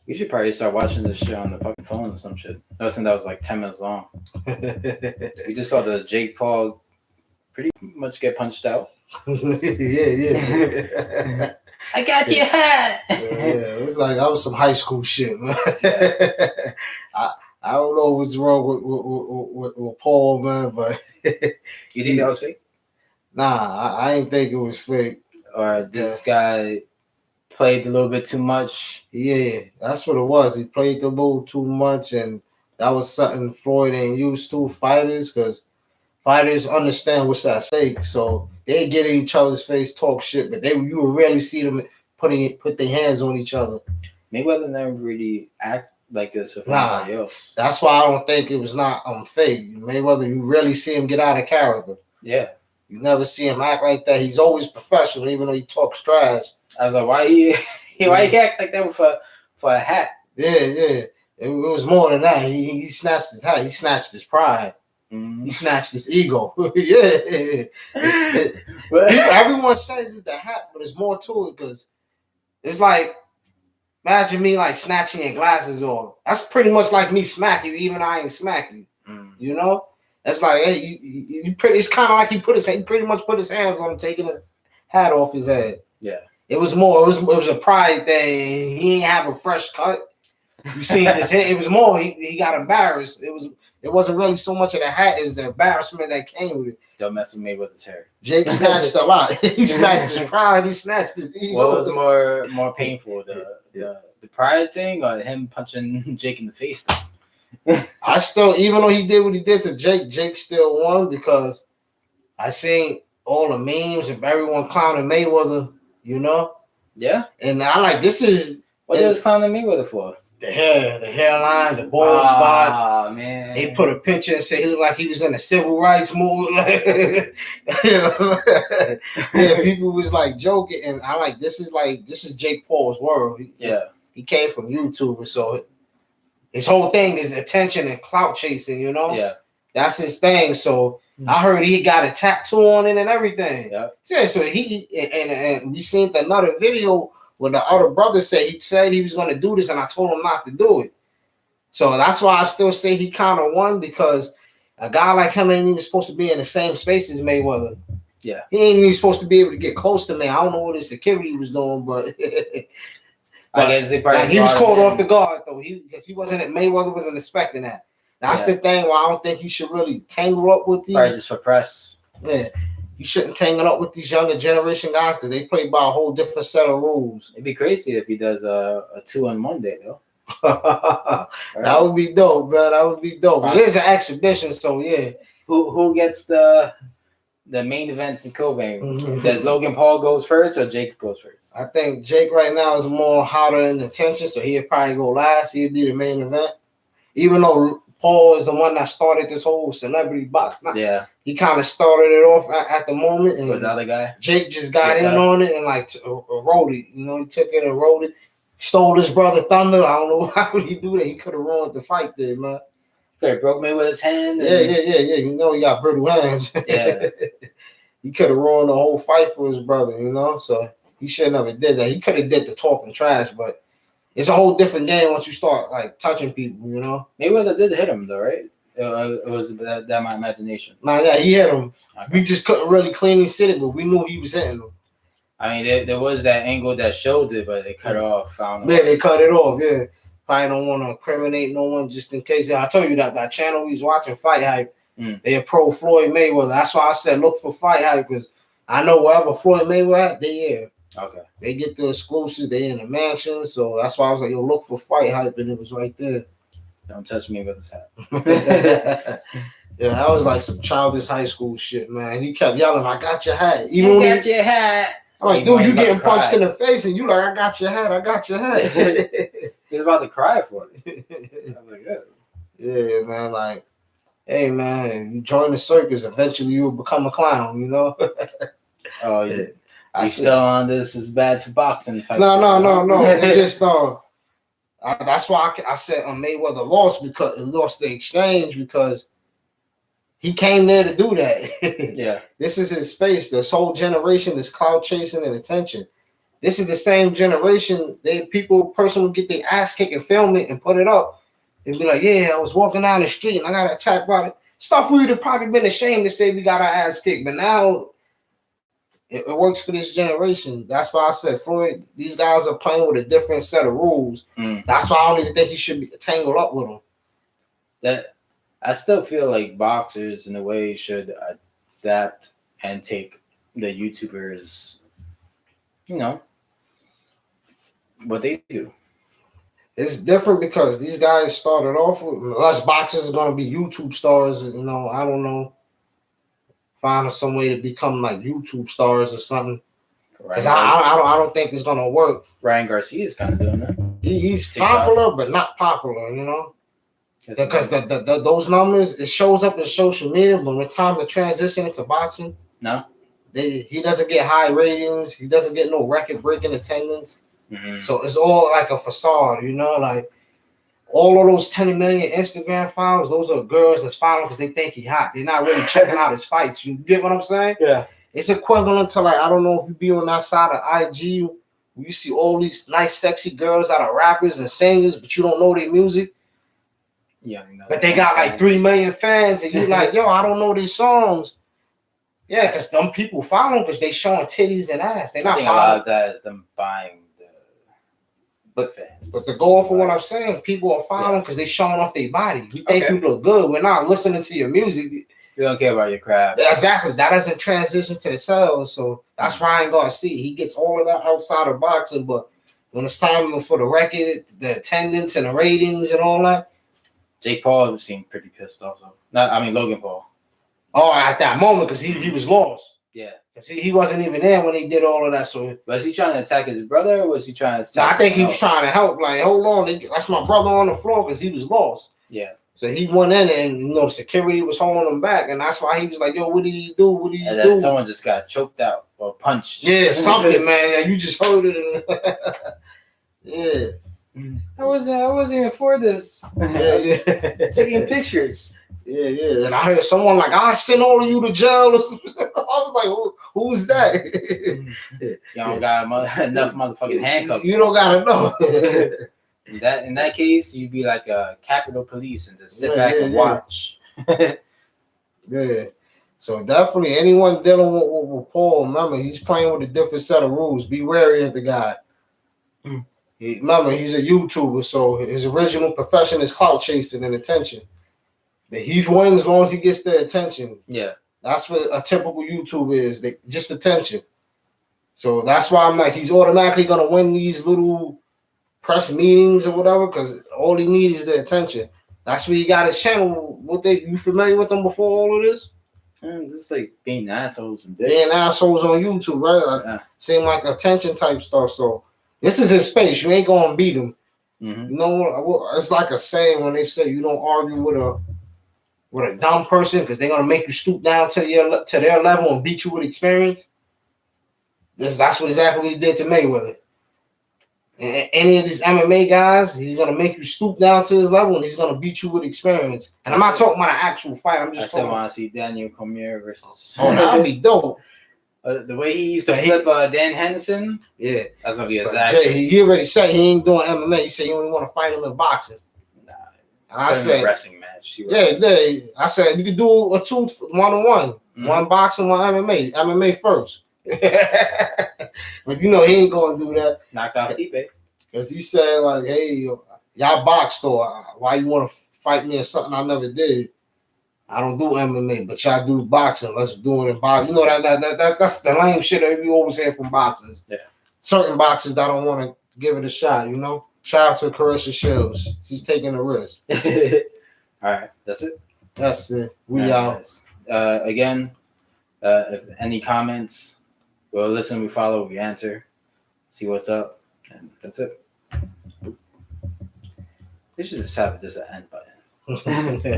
We should probably start watching this shit on the fucking phone or some shit. I think that was like 10 minutes long. We just saw the Jake Paul pretty much get punched out. yeah. I got your hat. Yeah, it's like that was some high school shit, man. I don't know what's wrong with Paul, man, but You think that was fake? Nah, I ain't think it was fake. Or this guy played a little bit too much? Yeah, that's what it was. He played a little too much, and that was something Floyd ain't used to, fighters, because fighters understand what's at stake. So they get in each other's face, talk shit, but you would rarely see them put their hands on each other. Mayweather never really act like this with anybody else. That's why I don't think it was not fake. Mayweather, you rarely see him get out of character. Yeah. You never see him act like that. He's always professional, even though he talks trash. I was like, why he act like that for a hat? Yeah. It was more than that. He snatched his hat. He snatched his pride. Mm-hmm. He snatched his ego. Yeah. Everyone says it's the hat, but there's more to it because it's like, imagine me like snatching your glasses off. That's pretty much like me smacking you, even though I ain't smack you. Mm. You know? That's like, hey, it's kind of like he pretty much put his hands on him, taking his hat off his head. Yeah. It was more. It was a pride thing. He ain't have a fresh cut. You see this? It was more. He got embarrassed. It wasn't really so much of the hat as the embarrassment that came with it. Don't mess with me with his hair. Jake snatched a lot. He snatched his pride. He snatched his ego. What was more painful, the pride thing or him punching Jake in the face thing? I still, even though he did what he did to Jake, Jake still won because I seen all the memes of everyone clowning Mayweather, you know? Yeah. And I like, this is... What they was clowning Mayweather for? The hairline, the bald spot. Oh, man. They put a picture and say he looked like he was in a civil rights movement. Yeah, people was like joking. And I like, this is Jake Paul's world. He came from YouTube, so... His whole thing is attention and clout chasing, you know? Yeah. That's his thing. So I heard he got a tattoo on it and everything. Yeah. So and we seen another video where the other brother said he was going to do this and I told him not to do it. So that's why I still say he kind of won because a guy like him ain't even supposed to be in the same space as Mayweather. Yeah. He ain't even supposed to be able to get close to me. I don't know what his security was doing, but... I guess he was caught off the guard though. Because Mayweather wasn't expecting that. That's the thing why I don't think he should really tangle up with these. Probably just for press. Yeah, you shouldn't tangle up with these younger generation guys because they play by a whole different set of rules. It'd be crazy if he does a 2-on-1 day though. That would be dope, bro. That would be dope. It is an exhibition, so yeah. Who gets the main event in co-main? Mm-hmm. Does Logan Paul goes first or Jake goes first? I think Jake right now is more hotter in attention, so he'll probably go last. He'll be the main event. Even though Paul is the one that started this whole celebrity box. Yeah. He kind of started it off at the moment. And was the other guy? Jake just got in on it and like rode it. You know, he took it and rode it. Stole his brother Thunder. I don't know how would he do that. He could have ruined the fight there, man. Could have broke Mayweather's hand. Yeah. You know he got brittle hands. Yeah. He could have ruined the whole fight for his brother, you know? So he should never did that. He could have did the talking trash, but it's a whole different game once you start, like, touching people, you know? Mayweather did hit him, though, right? It was that my imagination. Nah, yeah, he hit him. Okay. We just couldn't really cleanly sit it, but we knew he was hitting him. I mean, there was that angle that showed it, but they cut it off. Yeah, they cut it off, yeah. Probably don't want to incriminate no one just in case. I told you that channel we was watching, Fight Hype, they're pro Floyd Mayweather. That's why I said look for Fight Hype because I know wherever Floyd Mayweather at, they here. Okay. They get the exclusives. They in the mansion. So that's why I was like, yo, look for Fight Hype. And it was right there. Don't touch me with his hat. Yeah, that was like some childish high school shit, man. He kept yelling, I got your hat. Even I got your hat. I'm like, dude, you getting punched in the face and you like, I got your hat. I got your hat. He was about to cry for it. I was like, yeah, man. Like, hey, man, you join the circus, eventually you will become a clown, you know? Oh, yeah. You still on this is bad for boxing type. No. It's just, that's why I said Mayweather lost because it lost the exchange because he came there to do that. Yeah. This is his space. This whole generation is cloud chasing and attention. This is the same generation. Person would get their ass kicked and film it and put it up and be like, yeah, I was walking down the street and I got attacked by it. Stuff we would have probably been ashamed to say we got our ass kicked, but now it works for this generation. That's why I said, Floyd, these guys are playing with a different set of rules. That's why I don't even think he should be tangled up with them. That I still feel like boxers in a way should adapt and take the YouTubers, what they do. It's different because these guys started off with us boxers are gonna be YouTube stars. I don't know. Find some way to become like YouTube stars or something. Because I don't think it's gonna work. Ryan Garcia is kind of doing that. He's popular, but not popular. Because those numbers, it shows up in social media, but when it's time to transition into boxing, he doesn't get high ratings. He doesn't get no record-breaking attendance. Mm-hmm. So it's all like a facade, like all of those 10 million Instagram followers, those are girls that's following because they think he's hot. They're not really checking out his fights. You get what I'm saying? Yeah. It's equivalent to I don't know if you be on that side of IG, you see all these nice, sexy girls that are rappers and singers, but you don't know their music. Yeah. But they got like 3 million fans, and you like, yo, I don't know these songs. Yeah, because them people follow because they showing titties and ass. They're not following. A lot of that is them buying But to go off of what I'm saying, people are following because they're showing off their body. We think you look good. We're not listening to your music. We don't care about your craft. Exactly. That doesn't transition to the sales. So that's Ryan Garcia. He gets all of that outside of boxing. But when it's time for the record, the attendance and the ratings and all that. Jake Paul seemed pretty pissed off. Logan Paul. Oh, at that moment, because he was lost. Yeah. Because he wasn't even there when he did all of that. So was he trying to attack his brother or was he trying to I think he was trying to help. Like, hold on. That's my brother on the floor because he was lost. Yeah. So he went in and, security was holding him back. And that's why he was like, yo, what did he do? What did he do? And someone just got choked out or punched. Yeah, something, man. You just heard it. Yeah. I wasn't even for this. Yeah. Taking pictures. Yeah. And I heard someone like, I sent all of you to jail. I was like, who's that? You don't got enough motherfucking handcuffs. You don't gotta know. In that case, you'd be like a Capitol Police and just sit back and watch. Yeah. So definitely anyone dealing with Paul, remember, he's playing with a different set of rules. Be wary of the guy. Remember, he's a YouTuber, so his original profession is clout chasing and attention. He wins as long as he gets the attention. Yeah. That's what a typical YouTuber is. Just attention. So that's why I'm like, he's automatically going to win these little press meetings or whatever because all he needs is the attention. That's where he got his channel. You familiar with them before all of this? Just like being assholes and dicks. Being assholes on YouTube, right? Seem like attention type stuff. So this is his space. You ain't going to beat him. Mm-hmm. You know, it's like a saying when they say you don't argue with a dumb person because they're gonna make you stoop down to their level and beat you with experience. That's exactly what he did to Mayweather. And any of these MMA guys, he's gonna make you stoop down to his level and he's gonna beat you with experience. And I'm not talking about an actual fight. I'm just talking. I want to see Daniel Cormier versus. Oh, that'd be dope. The way he used to flip Dan Henderson, that's gonna be exactly. He already said he ain't doing MMA. He said he only want to fight him in boxing. And I said, wrestling match. I said you could do a 2 1-on-1, one boxing, one MMA. MMA first. But he ain't gonna do that. Knocked out Stipe. Because he said like, hey, y'all box though. Why you want to fight me in something I never did? I don't do MMA, but y'all do boxing. Let's do it in boxing. That's the lame shit that you always hear from boxers. Yeah. Certain boxers that don't want to give it a shot, Shout out to Carissa Shields. She's taking a risk. All right. That's it? That's it. We out. Again, if any comments, we'll listen, we follow, we answer, see what's up, and that's it. We should just have an end button.